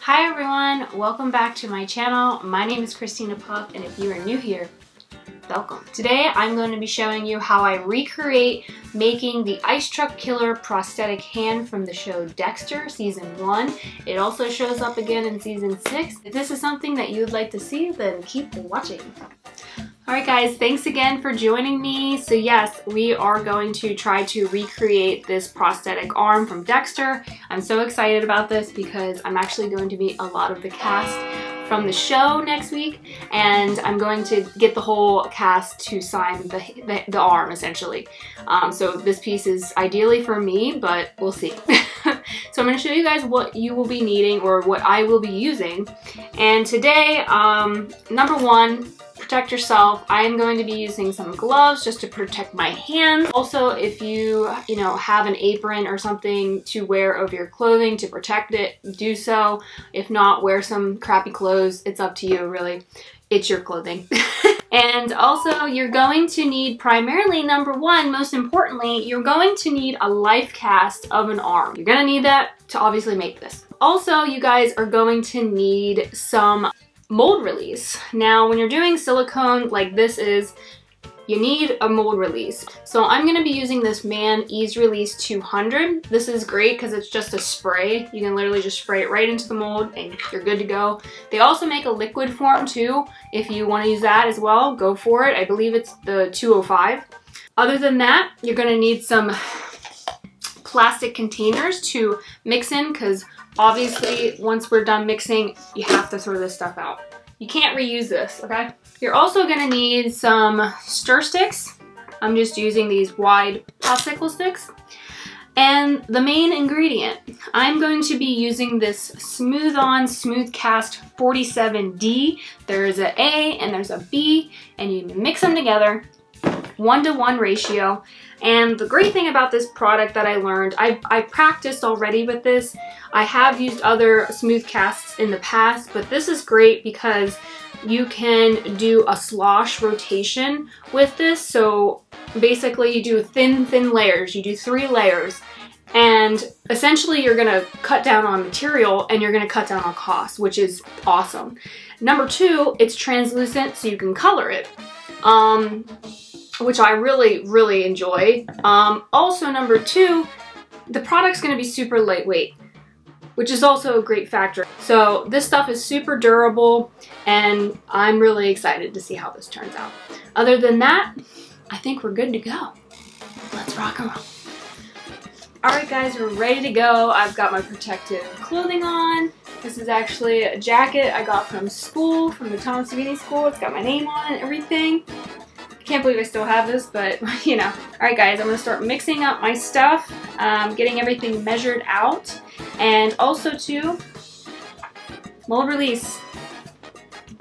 Hi everyone, welcome back to my channel. My name is Christina Puff, and if you are new here, welcome. Today I'm going to be showing you how I recreate making the icetruckkiller prosthetic hand from the show Dexter Season 1. It also shows up again in Season 6. If this is something that you would like to see, then keep watching. Alright guys, thanks again for joining me. So yes, we are going to try to recreate this prosthetic arm from Dexter. I'm so excited about this because I'm actually going to meet a lot of the cast from the show next week, and I'm going to get the whole cast to sign the arm, essentially. So this piece is ideally for me, but we'll see. So I'm going to show you guys what you will be needing, or what I will be using. And today, number one, protect yourself. I am going to be using some gloves just to protect my hands. Also, if you have an apron or something to wear over your clothing to protect it, do so. If not, wear some crappy clothes. It's up to you, really. It's your clothing. And also, you're going to need primarily, number one, most importantly, you're going to need a life cast of an arm. You're gonna need that to obviously make this. Also, you guys are going to need some mold release. Now, when you're doing silicone like this is, you need a mold release. So I'm gonna be using this Man Ease Release 200. This is great because it's just a spray. You can literally just spray it right into the mold and you're good to go. They also make a liquid form too. If you want to use that as well, go for it. I believe it's the 205. Other than that, you're gonna need some plastic containers to mix in, because obviously once we're done mixing, you have to throw this stuff out. You can't reuse this, okay? You're also gonna need some stir sticks. I'm just using these wide popsicle sticks. And the main ingredient, I'm going to be using this Smooth On Smooth Cast 47D. There's an A and there's a B, and you mix them together, 1-to-1 ratio. And the great thing about this product that I learned, I practiced already with this. I have used other smooth casts in the past, but this is great because you can do a slosh rotation with this. So basically you do thin layers. You do 3 layers. And essentially you're gonna cut down on material and you're gonna cut down on cost, which is awesome. Number 2, it's translucent so you can color it. Which I really enjoy. Also, number 2, the product's gonna be super lightweight, which is also a great factor. So this stuff is super durable, and I'm really excited to see how this turns out. Other than that, I think we're good to go. Let's rock and roll. Alright guys, we're ready to go. I've got my protective clothing on. This is actually a jacket I got from school, from the Tom Savini school. It's got my name on it and everything. Can't believe I still have this, but you know. Alright guys, I'm going to start mixing up my stuff, getting everything measured out, and also too, mold release.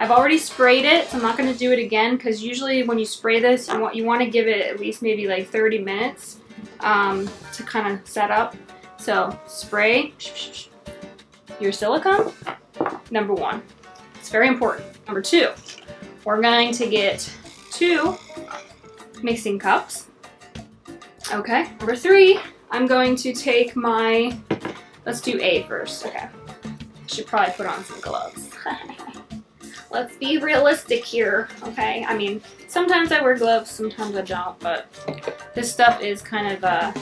I've already sprayed it, so I'm not going to do it again, because usually when you spray this, you want to give it at least maybe like 30 minutes to kind of set up. So spray your silicone, number 1. It's very important. Number 2, we're going to get 2 mixing cups. Okay. Number 3, I'm going to take my, let's do A first. Okay. Should probably put on some gloves. Let's be realistic here, okay? I mean, sometimes I wear gloves, sometimes I don't, but this stuff is kind of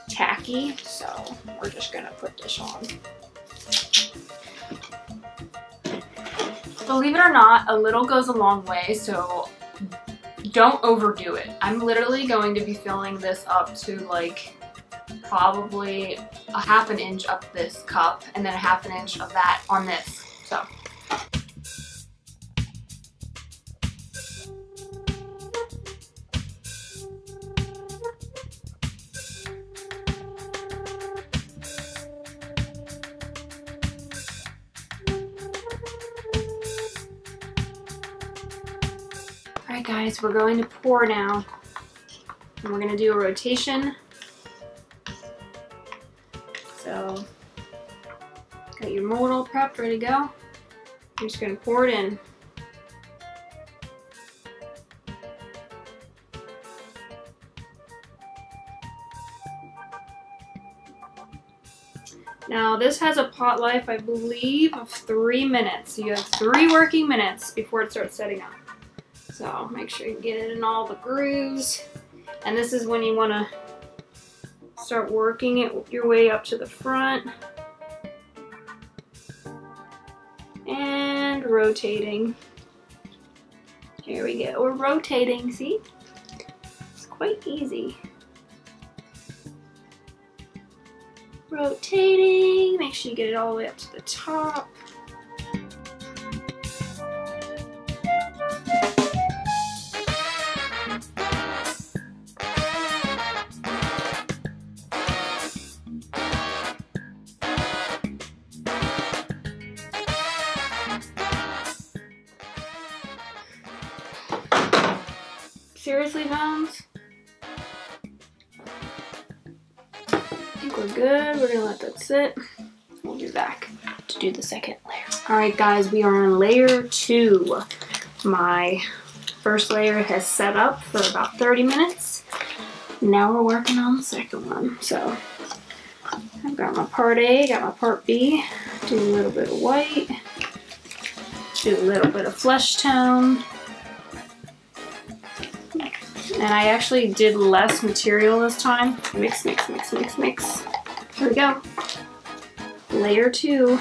tacky, so we're just gonna put this on. Believe it or not, a little goes a long way, so don't overdo it. I'm literally going to be filling this up to like probably a ½ an inch up this cup, and then a ½ an inch of that on this. So. Alright guys, we're going to pour now, and we're going to do a rotation. So, got your mold all prepped, ready to go. You're just going to pour it in. Now this has a pot life, I believe, of 3 minutes. So you have 3 working minutes before it starts setting up. So make sure you get it in all the grooves. And this is when you want to start working it your way up to the front. And rotating. Here we go, we're rotating, see? It's quite easy. Rotating, make sure you get it all the way up to the top. Seriously, Bones? I think we're good. We're gonna let that sit. We'll be back to do the second layer. Alright guys, we are on layer 2. My first layer has set up for about 30 minutes. Now we're working on the second one. So I've got my part A, got my part B. Do a little bit of white. Do a little bit of flesh tone. And I actually did less material this time. Mix, mix, mix, mix, mix. Here we go. Layer 2.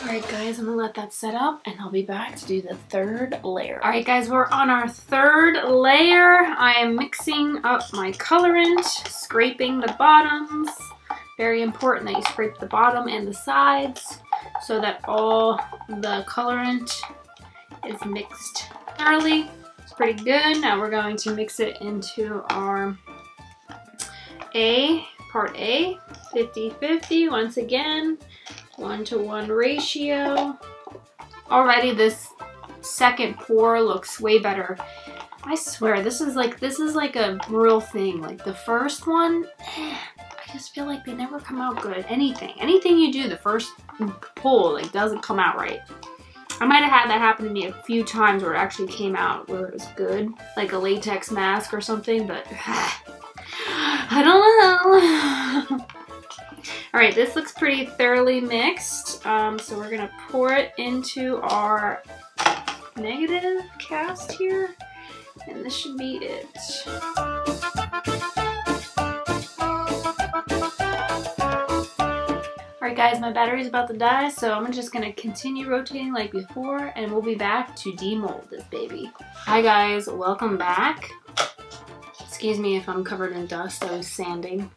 Alright guys, I'm gonna let that set up and I'll be back to do the third layer. Alright guys, we're on our third layer. I am mixing up my colorant, scraping the bottoms. Very important that you scrape the bottom and the sides so that all the colorant is mixed thoroughly. It's pretty good. Now we're going to mix it into our part A, 50-50, once again, 1-to-1 ratio. Already this second pour looks way better. I swear, this is like a real thing. Like the first one, I just feel like they never come out good. Anything you do, the first pull, like, doesn't come out right. I might have had that happen to me a few times where it actually came out where it was good, like a latex mask or something, but I don't know. All right, this looks pretty thoroughly mixed. So we're gonna pour it into our negative cast here, and this should be it. Alright guys, my battery's about to die, so I'm just gonna continue rotating like before, and we'll be back to demold this baby. Hi guys, welcome back. Excuse me if I'm covered in dust, I was sanding.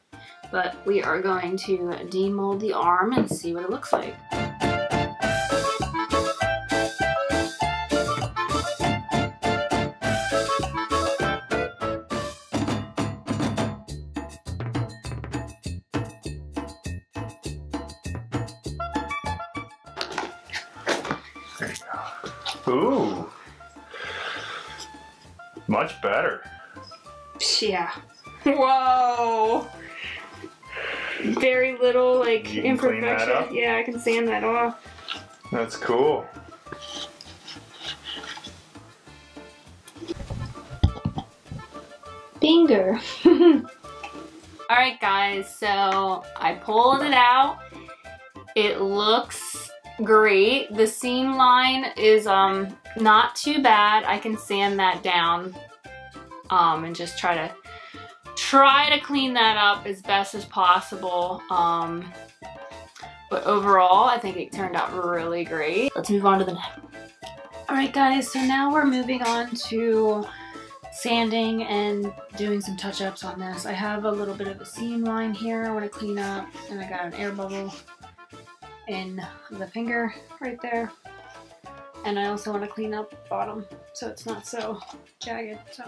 But we are going to demold the arm and see what it looks like. There you go. Ooh. Much better. Yeah. Whoa. Very little, like, imperfection. Yeah, I can sand that off. That's cool. Finger. Alright guys, so I pulled it out. It looks great. The seam line is not too bad. I can sand that down and just try to clean that up as best as possible. But overall, I think it turned out really great. Let's move on to the next. Alright guys, so now we're moving on to sanding and doing some touch-ups on this. I have a little bit of a seam line here I want to clean up, and I got an air bubble in the finger right there. And I also want to clean up the bottom so it's not so jagged. So.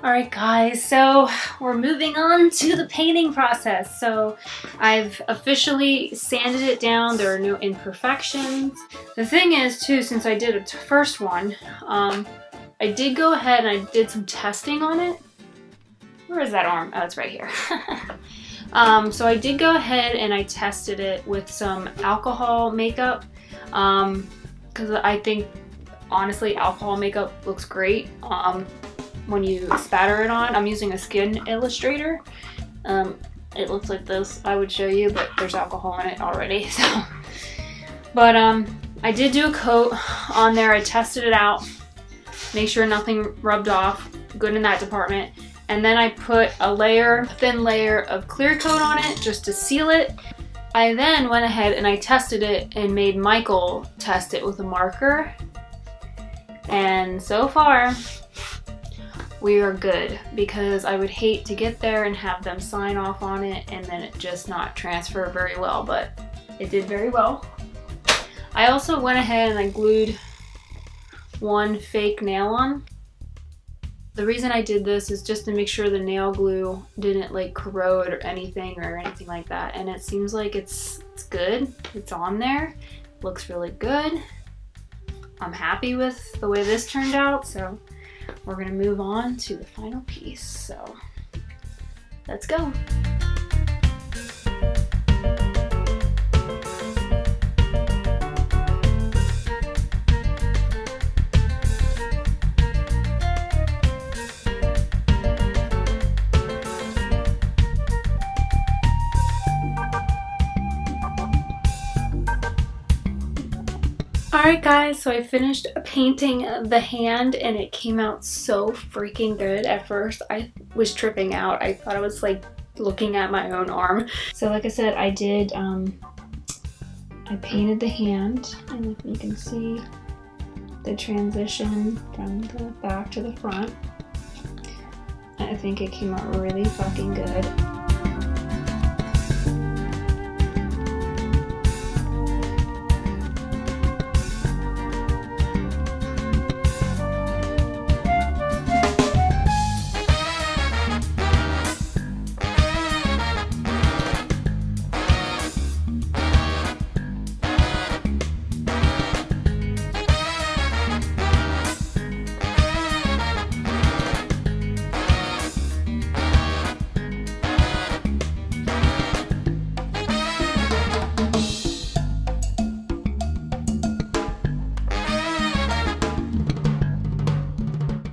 Alright guys, so we're moving on to the painting process. So I've officially sanded it down. There are no imperfections. The thing is too, since I did a first one, I did go ahead and I did some testing on it. Where is that arm? Oh, it's right here. So I did go ahead and I tested it with some alcohol makeup because I think honestly alcohol makeup looks great when you spatter it on. I'm using a skin illustrator. It looks like this. I would show you, but there's alcohol in it already. So, but I did do a coat on there. I tested it out, make sure nothing rubbed off. Good in that department. And then I put a thin layer of clear coat on it just to seal it. I then went ahead and I tested it and made Michael test it with a marker. And so far, we are good, because I would hate to get there and have them sign off on it and then it just not transfer very well, but it did very well. I also went ahead and I glued one fake nail on. The reason I did this is just to make sure the nail glue didn't like corrode or anything like that. And it seems like it's good. It's on there. Looks really good. I'm happy with the way this turned out, so we're gonna move on to the final piece. So let's go. Alright guys, so I finished painting the hand and it came out so freaking good. At first I was tripping out. I thought I was like looking at my own arm. So like I said, I did, I painted the hand, and if you can see the transition from the back to the front, I think it came out really fucking good.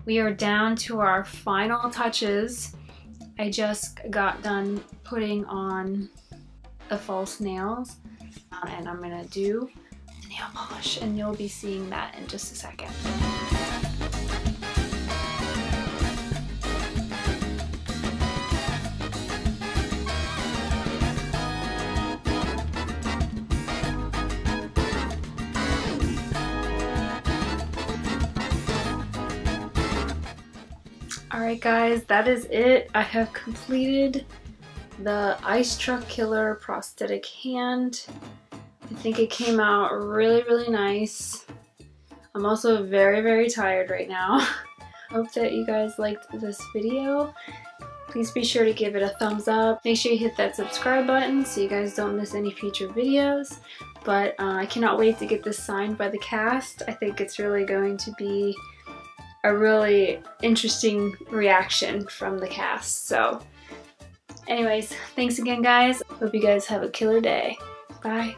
We are down to our final touches. I just got done putting on the false nails, and I'm gonna do the nail polish, and you'll be seeing that in just a second. Alright guys, that is it. I have completed the Ice Truck Killer prosthetic hand. I think it came out really, really nice. I'm also very, very tired right now. Hope that you guys liked this video. Please be sure to give it a thumbs up. Make sure you hit that subscribe button so you guys don't miss any future videos. But I cannot wait to get this signed by the cast. I think it's really going to be a really interesting reaction from the cast. So anyways, thanks again guys. Hope you guys have a killer day. Bye.